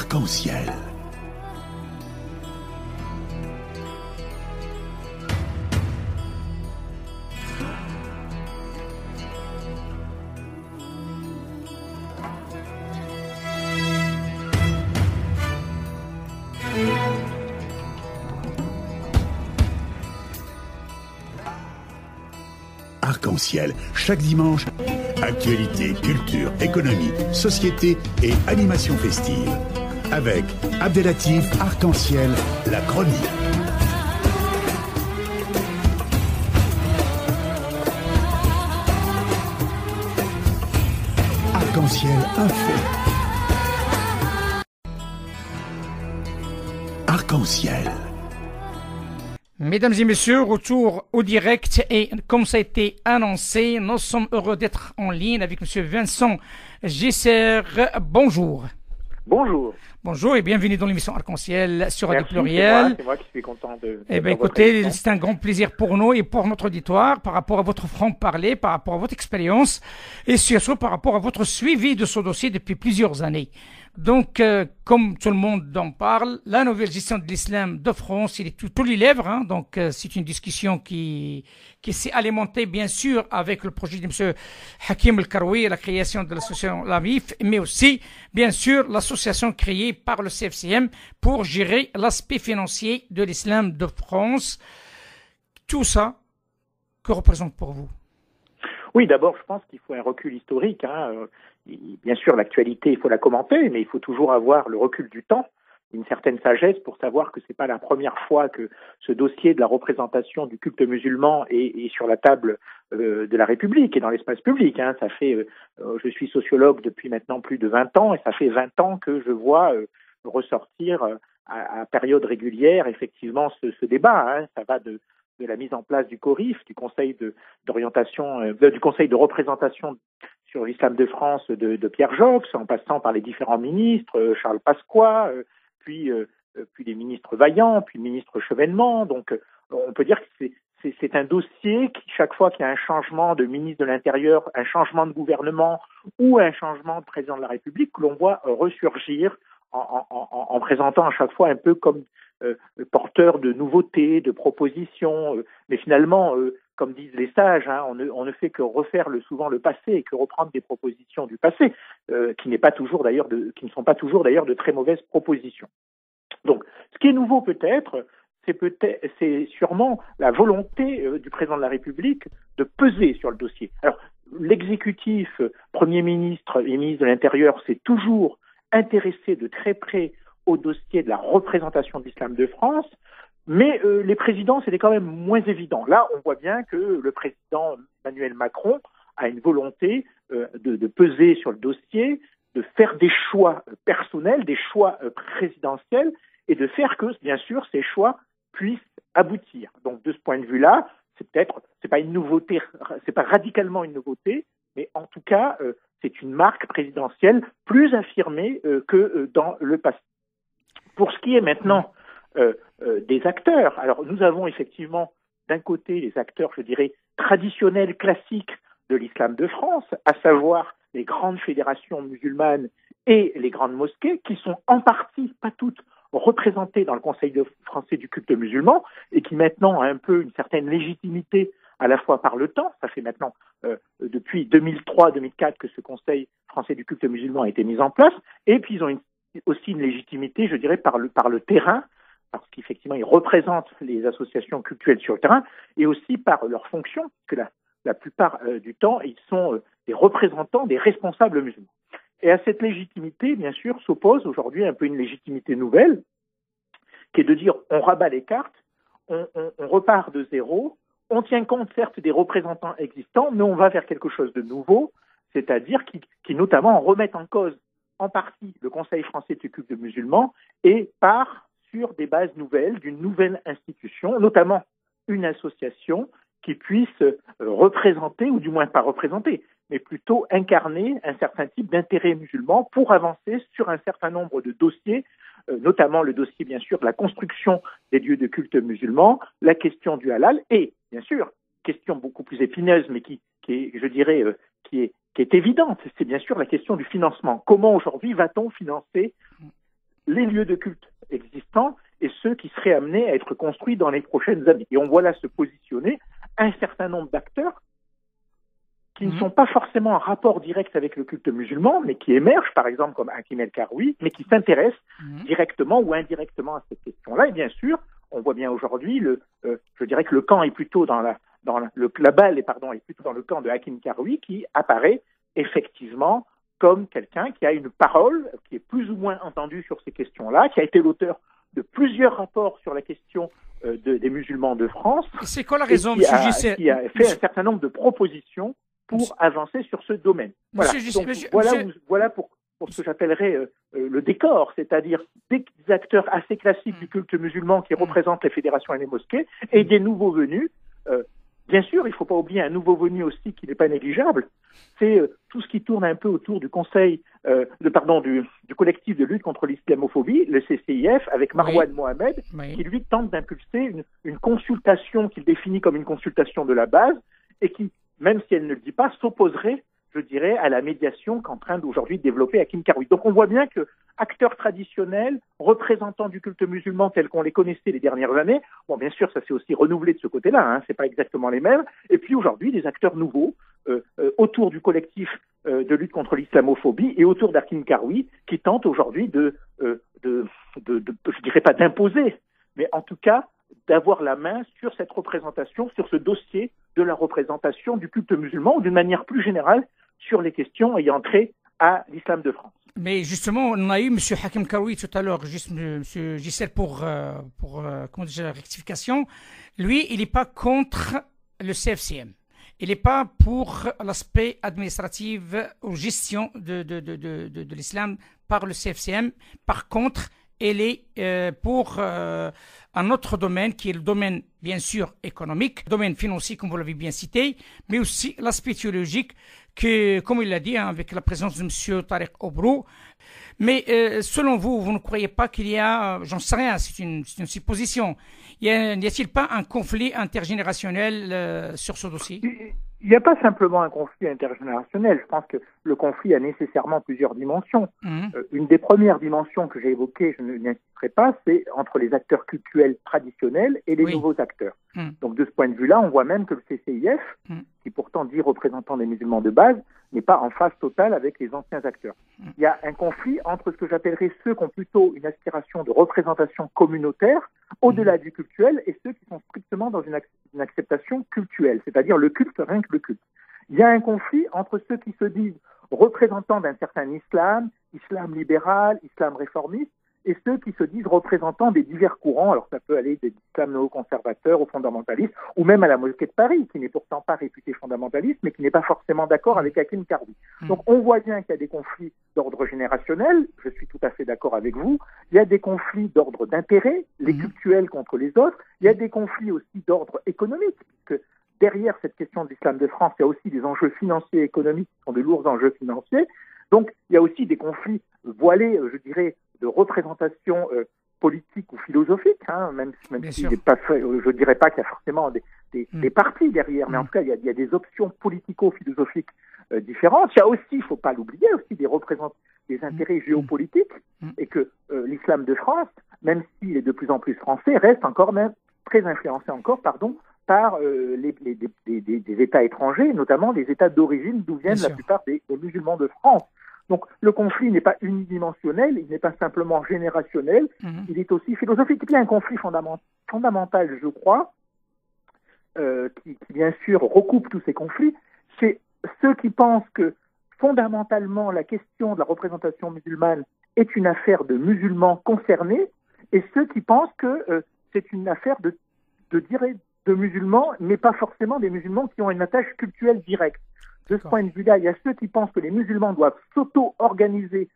Arc-en-ciel. Arc-en-ciel, chaque dimanche, actualité, culture, économie, société et animation festive. Avec Abdelatif Arc-en-ciel, la chronique. Arc-en-ciel, un fait. Arc-en-ciel. Mesdames et messieurs, retour au direct et comme ça a été annoncé, nous sommes heureux d'être en ligne avec monsieur Vincent Gisser. Bonjour. Bonjour. Bonjour et bienvenue dans l'émission Arc-en-ciel sur Radio Merci, Pluriel. c'est moi qui suis content de... Eh bien, écoutez, c'est un grand plaisir pour nous et pour notre auditoire par rapport à votre franc-parler, par rapport à votre expérience et surtout par rapport à votre suivi de ce dossier depuis plusieurs années. Donc, comme tout le monde en parle, la nouvelle gestion de l'islam de France, il est tout les lèvres. Hein, donc, c'est une discussion qui s'est alimentée, bien sûr, avec le projet de M. Hakim El-Karoui et la création de l'association LAMIF, mais aussi, bien sûr, l'association créée par le CFCM pour gérer l'aspect financier de l'islam de France. Tout ça, que représente pour vous? Oui, d'abord, je pense qu'il faut un recul historique. Bien sûr, l'actualité, il faut la commenter, mais il faut toujours avoir le recul du temps, une certaine sagesse pour savoir que c'est pas la première fois que ce dossier de la représentation du culte musulman est sur la table de la République et dans l'espace public. Ça fait, je suis sociologue depuis maintenant plus de 20 ans et ça fait 20 ans que je vois ressortir à période régulière effectivement ce débat. Ça va de la mise en place du CORIF, du Conseil d'orientation, du Conseil de représentation sur l'islam de France de Pierre Joxe, en passant par les différents ministres, Charles Pasqua, puis les ministres Vaillant, puis le ministre Chevènement. Donc, on peut dire que c'est un dossier qui, chaque fois qu'il y a un changement de ministre de l'Intérieur, un changement de gouvernement ou un changement de président de la République, que l'on voit ressurgir en présentant à chaque fois un peu comme porteur de nouveautés, de propositions, mais finalement, comme disent les sages, on ne fait que refaire souvent le passé et que reprendre des propositions du passé, qui ne sont pas toujours d'ailleurs de très mauvaises propositions. Donc, ce qui est nouveau peut-être, c'est sûrement la volonté du président de la République de peser sur le dossier. Alors, l'exécutif, Premier ministre et ministre de l'Intérieur, s'est toujours intéressé de très près au dossier de la représentation de l'islam de France, mais les présidents, c'était quand même moins évident. Là, on voit bien que le président Emmanuel Macron a une volonté de peser sur le dossier, de faire des choix personnels, des choix présidentiels, et de faire que, bien sûr, ces choix puissent aboutir. Donc, de ce point de vue-là, c'est pas une nouveauté, c'est pas radicalement une nouveauté, mais en tout cas, c'est une marque présidentielle plus affirmée que dans le passé. Pour ce qui est maintenant des acteurs, alors nous avons effectivement d'un côté les acteurs, je dirais, traditionnels, classiques de l'islam de France, à savoir les grandes fédérations musulmanes et les grandes mosquées, qui sont en partie, pas toutes, représentées dans le Conseil français du culte musulman et qui maintenant a un peu une certaine légitimité à la fois par le temps. Ça fait maintenant depuis 2003-2004 que ce Conseil français du culte musulman a été mis en place, et puis ils ont aussi une légitimité, je dirais, par le terrain, parce qu'effectivement, ils représentent les associations cultuelles sur le terrain, et aussi par leur fonction, parce que la plupart du temps, ils sont des représentants des responsables musulmans. Et à cette légitimité, bien sûr, s'oppose aujourd'hui un peu une légitimité nouvelle, qui est de dire, on rabat les cartes, on repart de zéro, on tient compte certes des représentants existants, mais on va vers quelque chose de nouveau, c'est-à-dire qui notamment remettent en cause en partie le Conseil français du culte musulman et part sur des bases nouvelles, d'une nouvelle institution, notamment une association qui puisse représenter, ou du moins pas représenter, mais plutôt incarner un certain type d'intérêt musulman pour avancer sur un certain nombre de dossiers, notamment le dossier bien sûr de la construction des lieux de culte musulmans, la question du halal et bien sûr, question beaucoup plus épineuse mais qui est, je dirais, qui est évidente, c'est bien sûr la question du financement. Comment aujourd'hui va-t-on financer les lieux de culte existants et ceux qui seraient amenés à être construits dans les prochaines années. Et on voit là se positionner un certain nombre d'acteurs qui ne sont pas forcément en rapport direct avec le culte musulman, mais qui émergent, par exemple comme Hakim El-Karoui, mais qui s'intéressent directement ou indirectement à cette question-là. Et bien sûr, on voit bien aujourd'hui, je dirais que le camp est plutôt la balle est plutôt dans le camp de Hakim Karoui, qui apparaît effectivement comme quelqu'un qui a une parole, qui est plus ou moins entendu sur ces questions-là, qui a été l'auteur de plusieurs rapports sur la question des musulmans de France. C'est quoi la raison, M. Gisset? Qui a fait un certain nombre de propositions pour avancer sur ce domaine. Voilà pour ce que j'appellerais le décor, c'est-à-dire des acteurs assez classiques du culte musulman qui représentent les fédérations et les mosquées, et des nouveaux venus. Bien sûr, il ne faut pas oublier un nouveau venu aussi qui n'est pas négligeable. C'est tout ce qui tourne un peu autour du du collectif de lutte contre l'islamophobie, le CCIF, avec Marwan Mohamed, qui lui tente d'impulser une consultation qu'il définit comme une consultation de la base et qui, même si elle ne le dit pas, s'opposerait, je dirais, à la médiation qu'est en train d'aujourd'hui développer Hakim Karoui. Donc on voit bien que acteurs traditionnels, représentants du culte musulman tels qu'on les connaissait les dernières années, bon bien sûr ça s'est aussi renouvelé de ce côté-là, c'est pas exactement les mêmes, et puis aujourd'hui des acteurs nouveaux autour du collectif de lutte contre l'islamophobie et autour d'Hakim Karoui qui tentent aujourd'hui je dirais pas d'imposer, mais en tout cas d'avoir la main sur cette représentation, sur ce dossier de la représentation du culte musulman ou d'une manière plus générale sur les questions ayant trait à l'islam de France. Mais justement, on a eu M. Hakim Karoui tout à l'heure, juste M. Gisèle pour la rectification. Lui, il n'est pas contre le CFCM. Il n'est pas pour l'aspect administratif ou gestion de l'islam par le CFCM. Par contre, elle est pour un autre domaine qui est le domaine, bien sûr, économique, le domaine financier, comme vous l'avez bien cité, mais aussi l'aspect théologique, que, comme il l'a dit, avec la présence de M. Tariq Obrou. Mais selon vous, vous ne croyez pas qu'il y a, j'en sais rien, c'est une supposition, n'y a-t-il pas un conflit intergénérationnel sur ce dossier? Il n'y a pas simplement un conflit intergénérationnel. Je pense que le conflit a nécessairement plusieurs dimensions. Une des premières dimensions que j'ai évoquées, je n'insisterai pas, c'est entre les acteurs cultuels traditionnels et les nouveaux acteurs. Donc de ce point de vue-là, on voit même que le CCIF, qui pourtant dit représentant des musulmans de base, n'est pas en phase totale avec les anciens acteurs. Il y a un conflit entre ce que j'appellerais ceux qui ont plutôt une aspiration de représentation communautaire, au-delà du cultuel, et ceux qui sont strictement dans une acceptation cultuelle, c'est-à-dire le culte, rien que le culte. Il y a un conflit entre ceux qui se disent représentants d'un certain islam libéral, islam réformiste, et ceux qui se disent représentants des divers courants, alors ça peut aller des islams néoconservateurs aux fondamentalistes, ou même à la mosquée de Paris, qui n'est pourtant pas réputée fondamentaliste, mais qui n'est pas forcément d'accord avec Hakim Karoui. Donc on voit bien qu'il y a des conflits d'ordre générationnel, je suis tout à fait d'accord avec vous, il y a des conflits d'ordre d'intérêt, les cultuels contre les autres, il y a des conflits aussi d'ordre économique, puisque derrière cette question de l'islam de France, il y a aussi des enjeux financiers et économiques qui sont de lourds enjeux financiers, donc il y a aussi des conflits voilés, je dirais, de représentation politique ou philosophique, même si je ne dirais pas qu'il y a forcément des partis derrière, mais en tout cas, il y a des options politico-philosophiques différentes. Il y a aussi, il ne faut pas l'oublier, aussi des intérêts géopolitiques, et que l'islam de France, même s'il est de plus en plus français, reste encore même très influencé par des États étrangers, notamment des États d'origine d'où viennent la plupart des musulmans de France. Donc le conflit n'est pas unidimensionnel, il n'est pas simplement générationnel, il est aussi philosophique. Et puis il y a un conflit fondamental, je crois, qui bien sûr recoupe tous ces conflits, c'est ceux qui pensent que fondamentalement la question de la représentation musulmane est une affaire de musulmans concernés, et ceux qui pensent que c'est une affaire de musulmans, mais pas forcément des musulmans qui ont une attache cultuelle directe. De ce point de vue-là, il y a ceux qui pensent que les musulmans doivent s'auto-organiser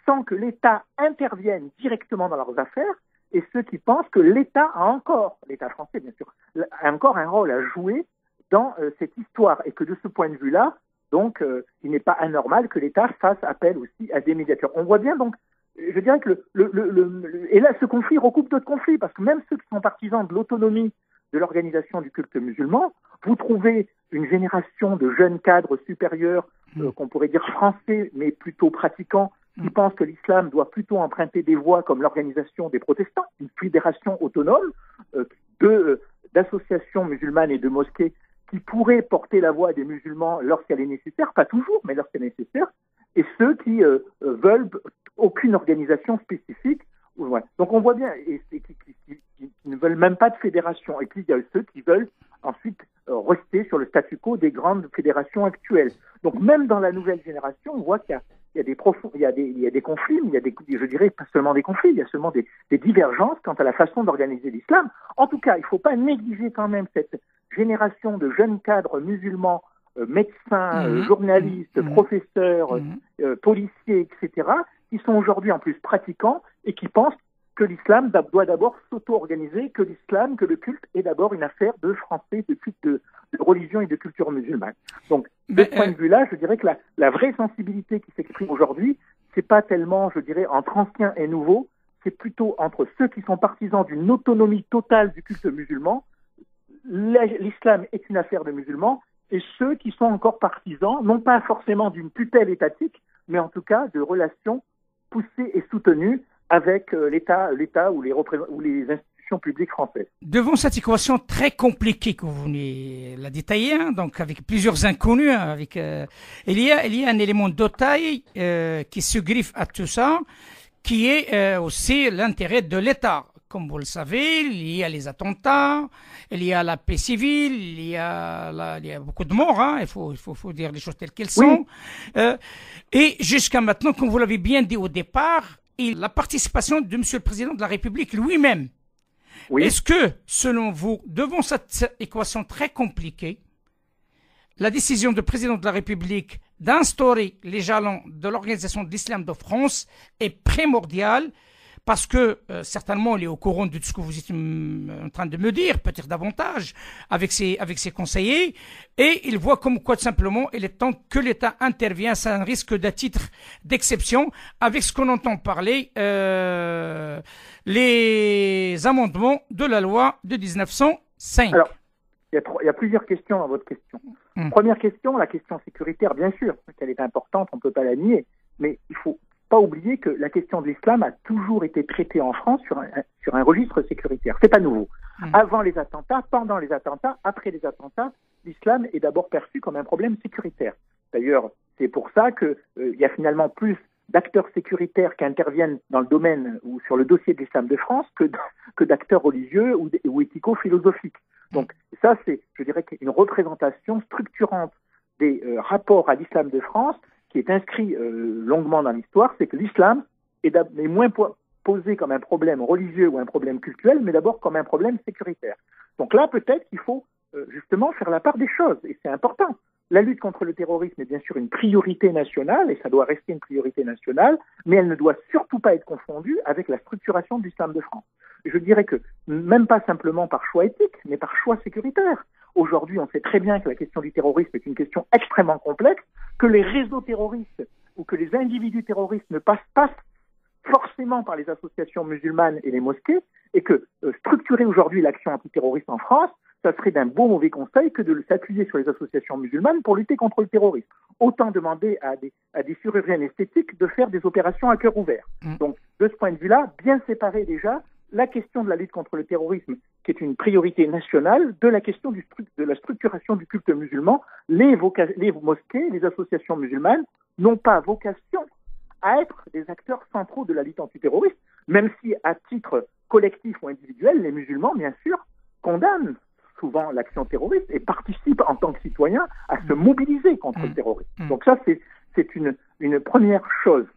sans que l'État intervienne directement dans leurs affaires, et ceux qui pensent que l'État français bien sûr, a encore un rôle à jouer dans cette histoire, et que de ce point de vue-là, donc, il n'est pas anormal que l'État fasse appel aussi à des médiateurs. On voit bien donc, je dirais que et là, ce conflit recoupe d'autres conflits, parce que même ceux qui sont partisans de l'autonomie de l'organisation du culte musulman, vous trouvez une génération de jeunes cadres supérieurs, qu'on pourrait dire français, mais plutôt pratiquants, qui pensent que l'islam doit plutôt emprunter des voies comme l'organisation des protestants, une fédération autonome d'associations musulmanes et de mosquées qui pourraient porter la voix des musulmans lorsqu'elle est nécessaire, pas toujours, mais lorsqu'elle est nécessaire, et ceux qui veulent aucune organisation spécifique. Ouais. Donc on voit bien, qui ne veulent même pas de fédération. Et puis il y a ceux qui veulent ensuite rester sur le statu quo des grandes fédérations actuelles. Donc même dans la nouvelle génération, on voit qu'il y a des conflits, je dirais pas seulement des conflits, il y a seulement des divergences quant à la façon d'organiser l'islam. En tout cas, il ne faut pas négliger quand même cette génération de jeunes cadres musulmans, médecins, journalistes, professeurs, policiers, etc., qui sont aujourd'hui en plus pratiquants et qui pensent que l'islam doit d'abord s'auto-organiser, que le culte est d'abord une affaire de Français, de culte, de religion et de culture musulmane. Donc, de ce point de vue-là, je dirais que la vraie sensibilité qui s'exprime aujourd'hui, c'est pas tellement, je dirais, entre anciens et nouveaux, c'est plutôt entre ceux qui sont partisans d'une autonomie totale du culte musulman, l'islam est une affaire de musulmans, et ceux qui sont encore partisans, non pas forcément d'une tutelle étatique, mais en tout cas de relations poussées et soutenues avec l'État ou les institutions publiques françaises. Devant cette équation très compliquée que vous venez la détailler, donc avec plusieurs inconnus, il y a un élément de taille qui se griffe à tout ça, qui est aussi l'intérêt de l'État. Comme vous le savez, il y a les attentats, il y a la paix civile, il y a beaucoup de morts, il faut dire les choses telles qu'elles sont. Et jusqu'à maintenant, comme vous l'avez bien dit au départ, la participation de Monsieur le Président de la République lui-même. Oui. Est-ce que, selon vous, devant cette équation très compliquée, la décision du Président de la République d'instaurer les jalons de l'Organisation de l'Islam de France est primordiale? Parce que certainement il est au courant de tout ce que vous êtes en train de me dire, peut-être davantage, avec ses conseillers, et il voit comme quoi tout simplement il est temps que l'État intervienne, ça un risque d'un titre d'exception, avec ce qu'on entend parler, les amendements de la loi de 1905. Alors, il y a plusieurs questions dans votre question. Première question, la question sécuritaire, bien sûr, qu'elle est importante, on ne peut pas la nier, mais il faut pas oublier que la question de l'islam a toujours été traitée en France sur un registre sécuritaire. C'est pas nouveau. Avant les attentats, pendant les attentats, après les attentats, l'islam est d'abord perçu comme un problème sécuritaire. D'ailleurs, c'est pour ça que il y a finalement plus d'acteurs sécuritaires qui interviennent dans le domaine ou sur le dossier de l'islam de France que d'acteurs religieux ou éthico-philosophiques. Donc ça, c'est, je dirais, une représentation structurante des rapports à l'islam de France qui est inscrit longuement dans l'histoire, c'est que l'islam est moins posé comme un problème religieux ou un problème culturel, mais d'abord comme un problème sécuritaire. Donc là, peut-être qu'il faut justement faire la part des choses, et c'est important. La lutte contre le terrorisme est bien sûr une priorité nationale, et ça doit rester une priorité nationale, mais elle ne doit surtout pas être confondue avec la structuration de l'islam de France. Et je dirais que, même pas simplement par choix éthique, mais par choix sécuritaire. Aujourd'hui, on sait très bien que la question du terrorisme est une question extrêmement complexe, que les réseaux terroristes ou que les individus terroristes ne passent pas forcément par les associations musulmanes et les mosquées, et que structurer aujourd'hui l'action antiterroriste en France, ça serait d'un beau mauvais conseil que de s'appuyer sur les associations musulmanes pour lutter contre le terrorisme. Autant demander à des chirurgiens esthétiques de faire des opérations à cœur ouvert. Donc, de ce point de vue-là, bien séparer déjà la question de la lutte contre le terrorisme, qui est une priorité nationale, de la question de la structuration du culte musulman. Les mosquées, les associations musulmanes n'ont pas vocation à être des acteurs centraux de la lutte antiterroriste, même si, à titre collectif ou individuel, les musulmans, bien sûr, condamnent souvent l'action terroriste et participent en tant que citoyens à se mobiliser contre le terrorisme. Donc ça, c'est une première chose.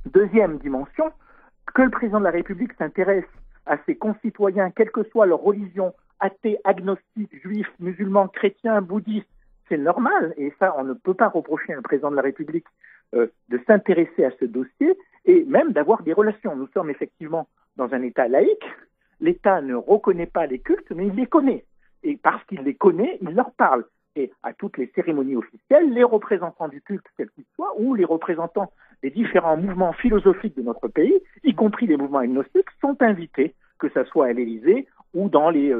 Deuxième dimension, que le président de la République s'intéresse à ses concitoyens, quelle que soit leur religion, athées, agnostiques, juifs, musulmans, chrétiens, bouddhistes, c'est normal. Et ça, on ne peut pas reprocher à un président de la République de s'intéresser à ce dossier et même d'avoir des relations. Nous sommes effectivement dans un État laïque. L'État ne reconnaît pas les cultes, mais il les connaît. Et parce qu'il les connaît, il leur parle. Et à toutes les cérémonies officielles, les représentants du culte, quels qu'ils soient, ou les représentants des différents mouvements philosophiques de notre pays, y compris les mouvements agnostiques, sont invités, que ce soit à l'Élysée ou dans les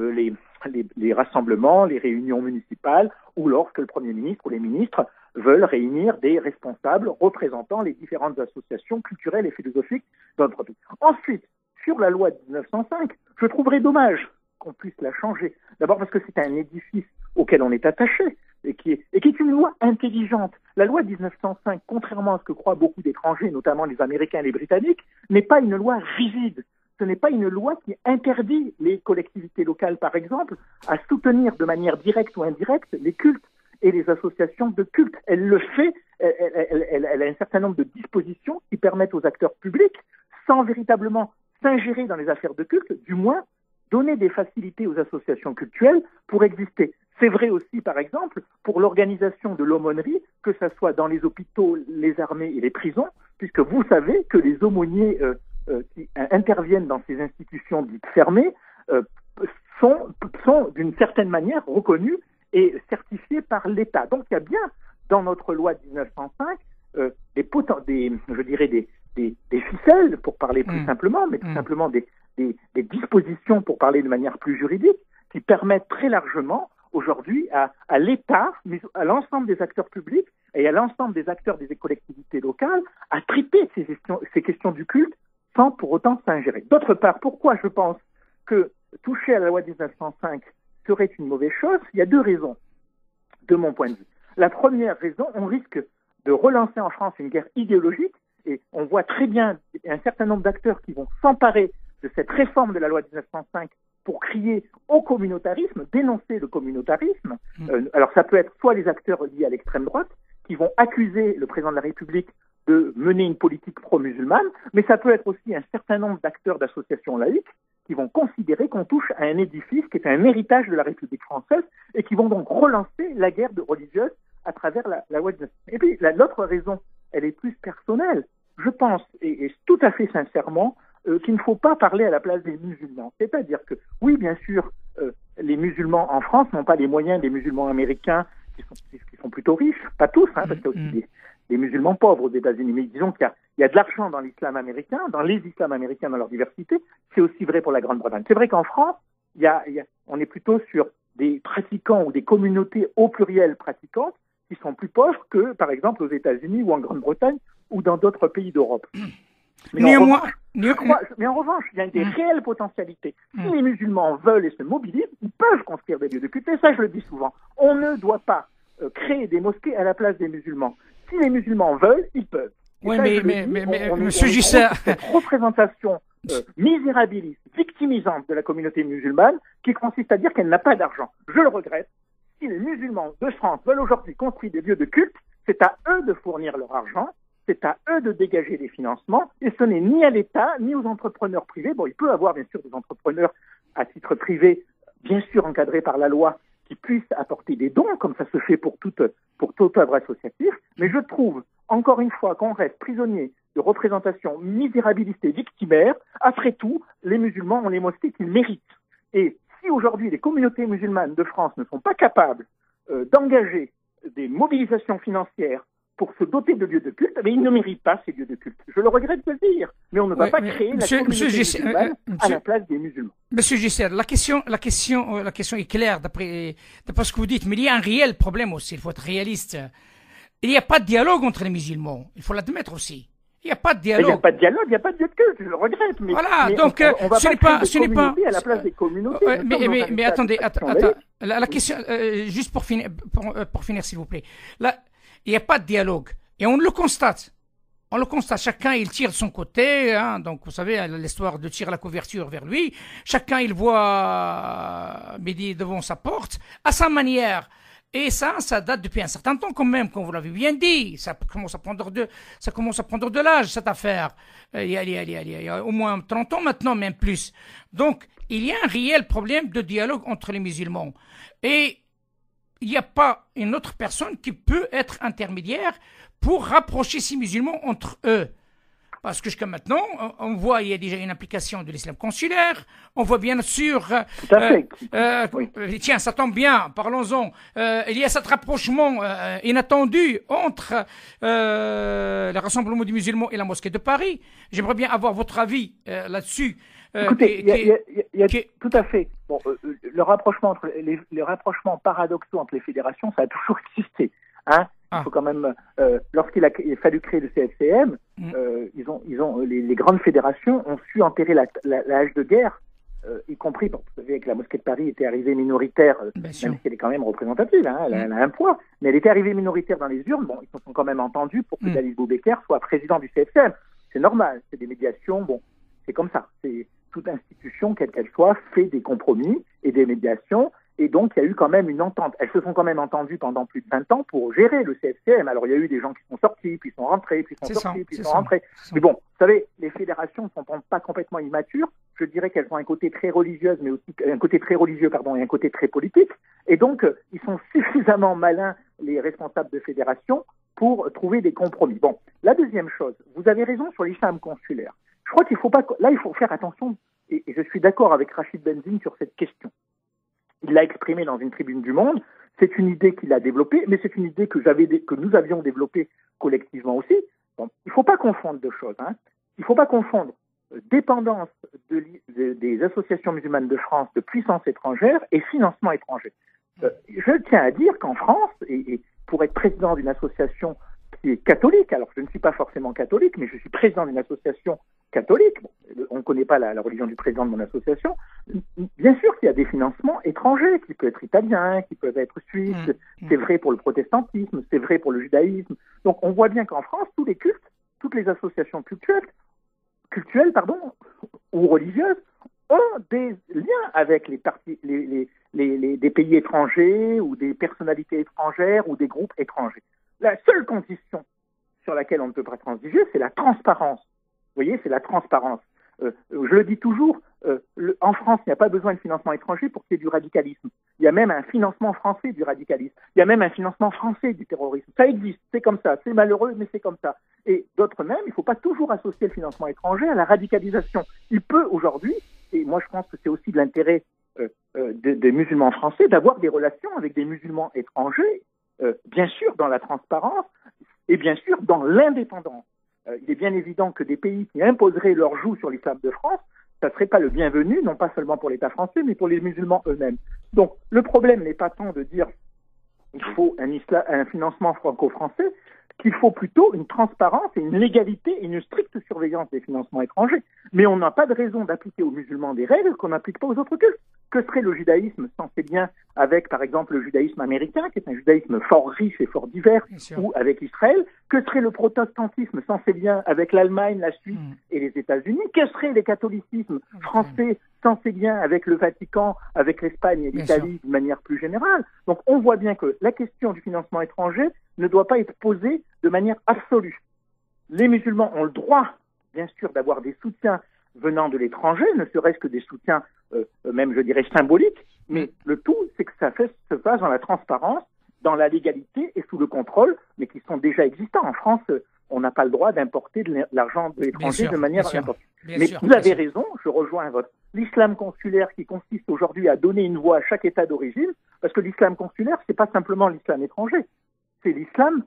rassemblements, les réunions municipales, ou lorsque le Premier ministre ou les ministres veulent réunir des responsables représentant les différentes associations culturelles et philosophiques de notre pays. Ensuite, sur la loi de 1905, je trouverais dommage qu'on puisse la changer. D'abord parce que c'est un édifice auquel on est attaché et qui est une loi intelligente. La loi de 1905, contrairement à ce que croient beaucoup d'étrangers, notamment les Américains et les Britanniques, n'est pas une loi rigide. Ce n'est pas une loi qui interdit les collectivités locales, par exemple, à soutenir de manière directe ou indirecte les cultes et les associations de culte. Elle le fait, elle a un certain nombre de dispositions qui permettent aux acteurs publics, sans véritablement s'ingérer dans les affaires de culte, du moins donner des facilités aux associations cultuelles pour exister. C'est vrai aussi, par exemple, pour l'organisation de l'aumônerie, que ce soit dans les hôpitaux, les armées et les prisons, puisque vous savez que les aumôniers qui interviennent dans ces institutions dites fermées sont d'une certaine manière reconnus et certifiés par l'État. Donc il y a bien dans notre loi de 1905 des ficelles, pour parler plus simplement, mais tout simplement des dispositions, pour parler de manière plus juridique, qui permettent très largement aujourd'hui à l'État, mais à l'ensemble des acteurs publics et à l'ensemble des acteurs des collectivités locales à traiter ces questions du culte sans pour autant s'ingérer. D'autre part, pourquoi je pense que toucher à la loi 1905 serait une mauvaise chose? Il y a deux raisons, de mon point de vue. La première raison, on risque de relancer en France une guerre idéologique, et on voit très bien un certain nombre d'acteurs qui vont s'emparer de cette réforme de la loi 1905 pour crier au communautarisme, dénoncer le communautarisme. Alors ça peut être soit les acteurs liés à l'extrême droite, qui vont accuser le président de la République de mener une politique pro-musulmane, mais ça peut être aussi un certain nombre d'acteurs d'associations laïques qui vont considérer qu'on touche à un édifice qui est un héritage de la République française et qui vont donc relancer la guerre religieuse à travers la loi de 1905. Et puis l'autre raison, elle est plus personnelle. Je pense, et tout à fait sincèrement, qu'il ne faut pas parler à la place des musulmans. C'est-à-dire que, oui, bien sûr, les musulmans en France n'ont pas les moyens des musulmans américains qui sont plutôt riches, pas tous, parce qu'il y a aussi des musulmans pauvres aux États-Unis. Mais disons qu'il y a de l'argent dans l'islam américain, dans les islams américains, dans leur diversité. C'est aussi vrai pour la Grande-Bretagne. C'est vrai qu'en France, on est plutôt sur des pratiquants ou des communautés au pluriel pratiquantes qui sont plus pauvres que, par exemple, aux États-Unis ou en Grande-Bretagne ou dans d'autres pays d'Europe. Mais en revanche, il y a des réelles potentialités. Si les musulmans veulent et se mobilisent, ils peuvent construire des lieux de culte. Et ça, je le dis souvent. On ne doit pas créer des mosquées à la place des musulmans. Si les musulmans veulent, ils peuvent. Et oui, ça, mais Monsieur Gisser, cette représentation misérabiliste, victimisante de la communauté musulmane, qui consiste à dire qu'elle n'a pas d'argent. Je le regrette. Si les musulmans de France veulent aujourd'hui construire des lieux de culte, c'est à eux de fournir leur argent. C'est à eux de dégager des financements, et ce n'est ni à l'État, ni aux entrepreneurs privés. Bon, il peut y avoir bien sûr des entrepreneurs à titre privé, bien sûr encadrés par la loi, qui puissent apporter des dons, comme ça se fait pour toute œuvre associative, mais je trouve, encore une fois, qu'on reste prisonnier de représentations misérabilistes et victimaires. Après tout, les musulmans ont les mosquées qu'ils méritent. Et si aujourd'hui les communautés musulmanes de France ne sont pas capables d'engager des mobilisations financières pour se doter de lieux de culte, mais ils ne méritent pas ces lieux de culte. Je le regrette de le dire, mais on ne va pas créer la communauté musulmane à la place des musulmans. Monsieur Gisser, la question est claire d'après ce que vous dites, mais il y a un réel problème aussi, il faut être réaliste. Il n'y a pas de dialogue entre les musulmans, il faut l'admettre aussi. Il n'y a pas de dialogue. Il n'y a pas de dialogue, il n'y a pas de lieu de culte, je le regrette. Mais, voilà, donc on va ce n'est pas à la place des communautés. Mais attendez, la question, juste pour finir, s'il vous plaît. Là, il n'y a pas de dialogue. Et on le constate. Chacun, il tire de son côté. Donc, vous savez, l'histoire de tirer la couverture vers lui. Chacun, il voit Mehdi devant sa porte, à sa manière. Et ça date depuis un certain temps quand même, comme vous l'avez bien dit. Ça commence à prendre de l'âge, cette affaire. Il y a au moins 30 ans maintenant, même plus. Donc, il y a un réel problème de dialogue entre les musulmans. Et il n'y a pas une autre personne qui peut être intermédiaire pour rapprocher ces musulmans entre eux. Parce que jusqu'à maintenant, on voit il y a déjà une application de l'islam consulaire, on voit bien sûr... Tout à fait. Tiens, ça tombe bien, parlons-en. Il y a cet rapprochement inattendu entre le Rassemblement des musulmans et la mosquée de Paris. J'aimerais bien avoir votre avis là-dessus. Écoutez, il y a tout à fait. Bon, le rapprochement paradoxal entre les fédérations, ça a toujours existé. Il faut quand même, lorsqu'il a fallu créer le CFCM, les grandes fédérations ont su enterrer la hache de guerre, y compris, vous savez, que la mosquée de Paris était arrivée minoritaire, même si elle est quand même représentative, hein, elle a un poids, mais elle était arrivée minoritaire dans les urnes. Bon, ils se sont quand même entendus pour que Dalil Boubaker soit président du CFCM. C'est normal, c'est des médiations, bon, c'est comme ça. C'est toute institution, quelle qu'elle soit, fait des compromis et des médiations. Et donc, il y a eu quand même une entente. Elles se sont quand même entendues pendant plus de 20 ans pour gérer le CFCM. Alors, il y a eu des gens qui sont sortis, puis sont rentrés, puis sont sortis, puis sont rentrés. Mais bon, vous savez, les fédérations ne sont pas complètement immatures. Je dirais qu'elles ont un côté très religieux, mais aussi un côté très religieux, et un côté très politique. Et donc, ils sont suffisamment malins, les responsables de fédération, pour trouver des compromis. Bon, la deuxième chose, vous avez raison sur l'islam consulaire. Je crois qu'il faut pas, là, il faut faire attention, et je suis d'accord avec Rachid Benzine sur cette question. Il l'a exprimé dans une tribune du Monde. C'est une idée qu'il a développée, mais c'est une idée que nous avions développée collectivement aussi. Bon, il ne faut pas confondre deux choses. Hein. Il ne faut pas confondre dépendance des associations musulmanes de France de puissance étrangère et financement étranger. Je tiens à dire qu'en France, et pour être président d'une association qui est catholique, alors je ne suis pas forcément catholique, mais je suis président d'une association catholique, bon, on ne connaît pas la religion du président de mon association, bien sûr qu'il y a des financements étrangers, qui peuvent être italiens, qui peuvent être suisses, c'est vrai pour le protestantisme, c'est vrai pour le judaïsme. Donc on voit bien qu'en France, tous les cultes, toutes les associations cultuelles ou religieuses ont des liens avec des pays étrangers ou des personnalités étrangères ou des groupes étrangers. La seule condition sur laquelle on ne peut pas transiger, c'est la transparence. Vous voyez, c'est la transparence. Je le dis toujours, en France, il n'y a pas besoin de financement étranger pour qu'il y ait du radicalisme. Il y a même un financement français du radicalisme. Il y a même un financement français du terrorisme. Ça existe, c'est comme ça. C'est malheureux, mais c'est comme ça. Et d'autres même, il ne faut pas toujours associer le financement étranger à la radicalisation. Il peut aujourd'hui, et moi je pense que c'est aussi de l'intérêt des musulmans français, d'avoir des relations avec des musulmans étrangers, bien sûr dans la transparence et bien sûr dans l'indépendance. Il est bien évident que des pays qui imposeraient leur joug sur l'islam de France, ça ne serait pas le bienvenu, non pas seulement pour l'État français, mais pour les musulmans eux-mêmes. Donc le problème n'est pas tant de dire qu'il faut un financement franco-français, qu'il faut plutôt une transparence et une légalité et une stricte surveillance des financements étrangers. Mais on n'a pas de raison d'appliquer aux musulmans des règles qu'on n'applique pas aux autres cultes. Que serait le judaïsme sans ses liens avec, par exemple, le judaïsme américain, qui est un judaïsme fort riche et fort divers, ou avec Israël? Que serait le protestantisme sans ses liens avec l'Allemagne, la Suisse et les États-Unis? Que seraient les catholicismes français sans ses liens avec le Vatican, avec l'Espagne et l'Italie de manière plus générale? Donc on voit bien que la question du financement étranger ne doit pas être posée de manière absolue. Les musulmans ont le droit, bien sûr, d'avoir des soutiens venant de l'étranger, ne serait-ce que des soutiens même, je dirais, symboliques, mais le tout, c'est que ça se fasse dans la transparence, dans la légalité et sous le contrôle, mais qui sont déjà existants. En France, on n'a pas le droit d'importer de l'argent de l'étranger de manière importante. Mais vous avez raison, je rejoins l'islam consulaire qui consiste aujourd'hui à donner une voix à chaque État d'origine, parce que l'islam consulaire, c'est pas simplement l'islam étranger, c'est l'islam.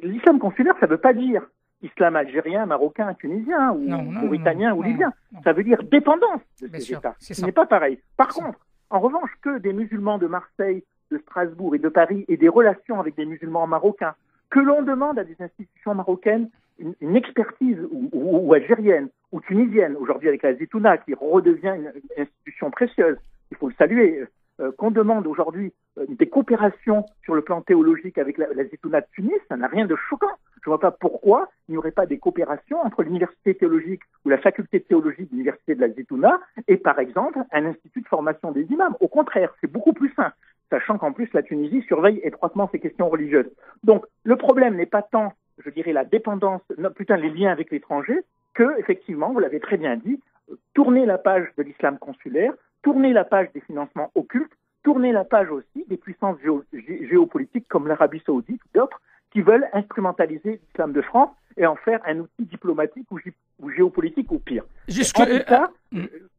L'islam consulaire, ça ne veut pas dire islam algérien, marocain, tunisien, ou mauritanien ou libyen. Ça veut dire dépendance de ces États. Ce n'est pas pareil. Par contre, en revanche, que des musulmans de Marseille, de Strasbourg et de Paris aient des relations avec des musulmans marocains, que l'on demande à des institutions marocaines une expertise ou algérienne ou tunisienne, aujourd'hui avec la Zitouna qui redevient une institution précieuse, il faut le saluer, qu'on demande aujourd'hui des coopérations sur le plan théologique avec la Zitouna de Tunis, ça n'a rien de choquant. Je ne vois pas pourquoi il n'y aurait pas des coopérations entre l'université théologique ou la faculté de théologie de l'université de la Zitouna et, par exemple, un institut de formation des imams. Au contraire, c'est beaucoup plus sain, sachant qu'en plus la Tunisie surveille étroitement ces questions religieuses. Donc, le problème n'est pas tant, je dirais, la dépendance, non, plutôt les liens avec l'étranger, que, effectivement, vous l'avez très bien dit, tourner la page de l'islam consulaire, tourner la page des financements occultes, tourner la page aussi des puissances géopolitiques comme l'Arabie Saoudite ou d'autres, qui veulent instrumentaliser l'islam de France et en faire un outil diplomatique ou géopolitique ou pire. En tout cas,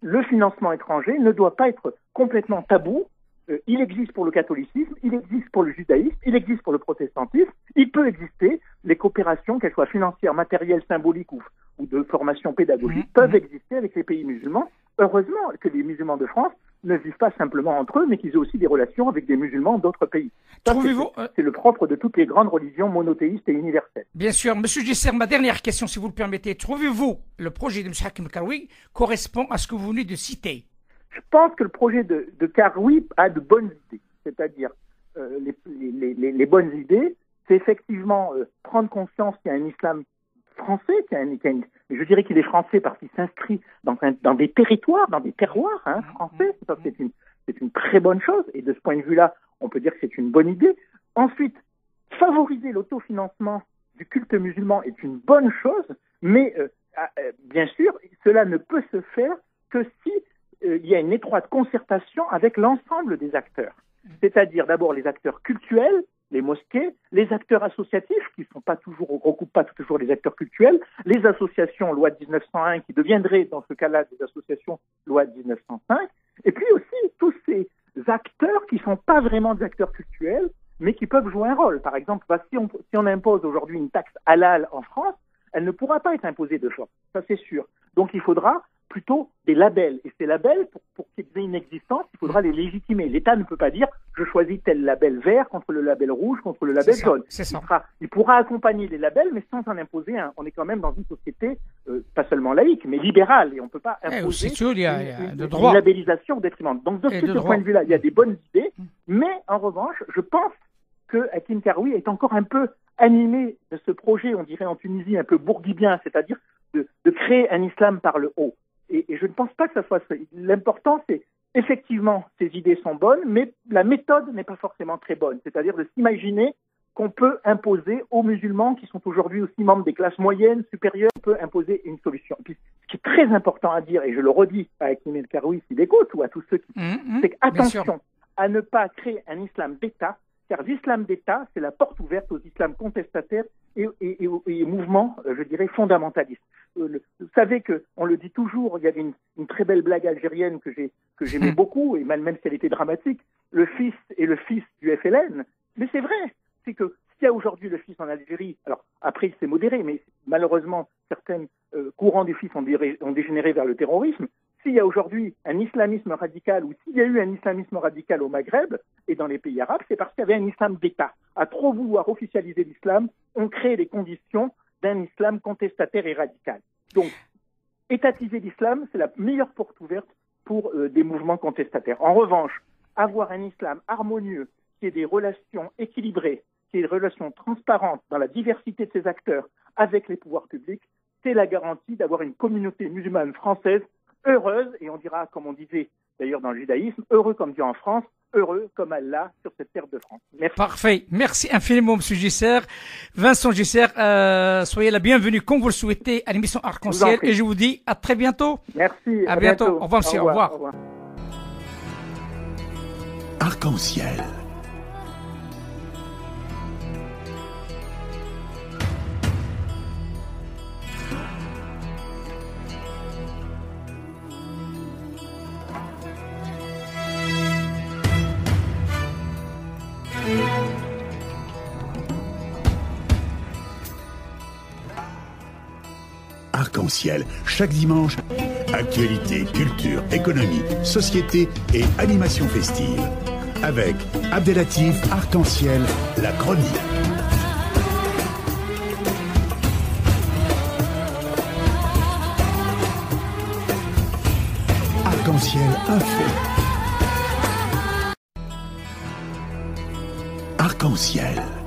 le financement étranger ne doit pas être complètement tabou. Il existe pour le catholicisme, il existe pour le judaïsme, il existe pour le protestantisme. Il peut exister, les coopérations, qu'elles soient financières, matérielles, symboliques ou de formation pédagogique, peuvent exister avec les pays musulmans. Heureusement que les musulmans de France ne vivent pas simplement entre eux, mais qu'ils aient aussi des relations avec des musulmans d'autres pays. C'est le propre de toutes les grandes religions monothéistes et universelles. Bien sûr. Monsieur Gisser, ma dernière question, si vous le permettez. Trouvez-vous le projet de M. Hakim Karoui correspond à ce que vous venez de citer? Je pense que le projet de Karoui a de bonnes idées. C'est-à-dire, les bonnes idées, c'est effectivement prendre conscience qu'il y a un islam français, je dirais qu'il est français parce qu'il s'inscrit dans des territoires, dans des terroirs français. C'est une très bonne chose, et de ce point de vue-là, on peut dire que c'est une bonne idée. Ensuite, favoriser l'autofinancement du culte musulman est une bonne chose, mais bien sûr, cela ne peut se faire que si il y a une étroite concertation avec l'ensemble des acteurs. C'est-à-dire d'abord les acteurs cultuels, les mosquées, les acteurs associatifs qui recoupent pas toujours les acteurs cultuels, les associations loi de 1901 qui deviendraient dans ce cas-là des associations loi de 1905, et puis aussi tous ces acteurs qui sont pas vraiment des acteurs cultuels, mais qui peuvent jouer un rôle. Par exemple, si on impose aujourd'hui une taxe halal en France, elle ne pourra pas être imposée de force, ça c'est sûr. Donc il faudra plutôt des labels. Et ces labels, pour qu'ils aient une existence, il faudra les légitimer. L'État ne peut pas dire « je choisis tel label vert contre le label rouge, contre le label jaune ». Il pourra accompagner les labels, mais sans en imposer un. On est quand même dans une société, pas seulement laïque, mais libérale, et on ne peut pas imposer une labellisation au détriment. Donc de ce point de vue-là, il y a des bonnes idées, mais en revanche, je pense que Hakim Karoui est encore un peu animé de ce projet, on dirait en Tunisie, un peu bourguibien, c'est-à-dire de créer un islam par le haut. Et je ne pense pas que ça soit ça. L'important, c'est effectivement, ces idées sont bonnes, mais la méthode n'est pas forcément très bonne. C'est-à-dire de s'imaginer qu'on peut imposer aux musulmans, qui sont aujourd'hui aussi membres des classes moyennes, supérieures, on peut imposer une solution. Et puis, ce qui est très important à dire, et je le redis à Hakim Karoui s'il écoute, ou à tous ceux qui... c'est qu'attention à ne pas créer un islam d'État, car l'islam d'État, c'est la porte ouverte aux islams contestataires et aux mouvements, je dirais, fondamentalistes. Vous savez on le dit toujours, il y avait une très belle blague algérienne que j'aimais beaucoup, et même si elle était dramatique, le fils est le fils du FLN. Mais c'est vrai, c'est que s'il y a aujourd'hui le fils en Algérie, alors après il s'est modéré, mais malheureusement certains courants du fils ont dégénéré vers le terrorisme. S'il y a aujourd'hui un islamisme radical, ou s'il y a eu un islamisme radical au Maghreb et dans les pays arabes, c'est parce qu'il y avait un islam d'État. À trop vouloir officialiser l'islam, on crée les conditions d'un islam contestataire et radical. Donc, étatiser l'islam, c'est la meilleure porte ouverte pour des mouvements contestataires. En revanche, avoir un islam harmonieux, qui ait des relations équilibrées, qui ait des relations transparentes dans la diversité de ses acteurs avec les pouvoirs publics, c'est la garantie d'avoir une communauté musulmane française heureuse, et on dira, comme on disait d'ailleurs dans le judaïsme, heureux comme Dieu en France, heureux comme Allah sur cette terre de France. Merci. Parfait. Merci infiniment, M. Gisser. Vincent Gisser, soyez la bienvenue, comme vous le souhaitez, à l'émission Arc-en-Ciel, et je vous dis à très bientôt. Merci. À bientôt. Au revoir, monsieur. Au revoir. Arc-en-Ciel. Arc-en-Ciel, chaque dimanche, actualité, culture, économie, société et animation festive. Avec Abdelatif Arc-en-Ciel, la chronique. Arc-en-Ciel info. Arc-en-Ciel.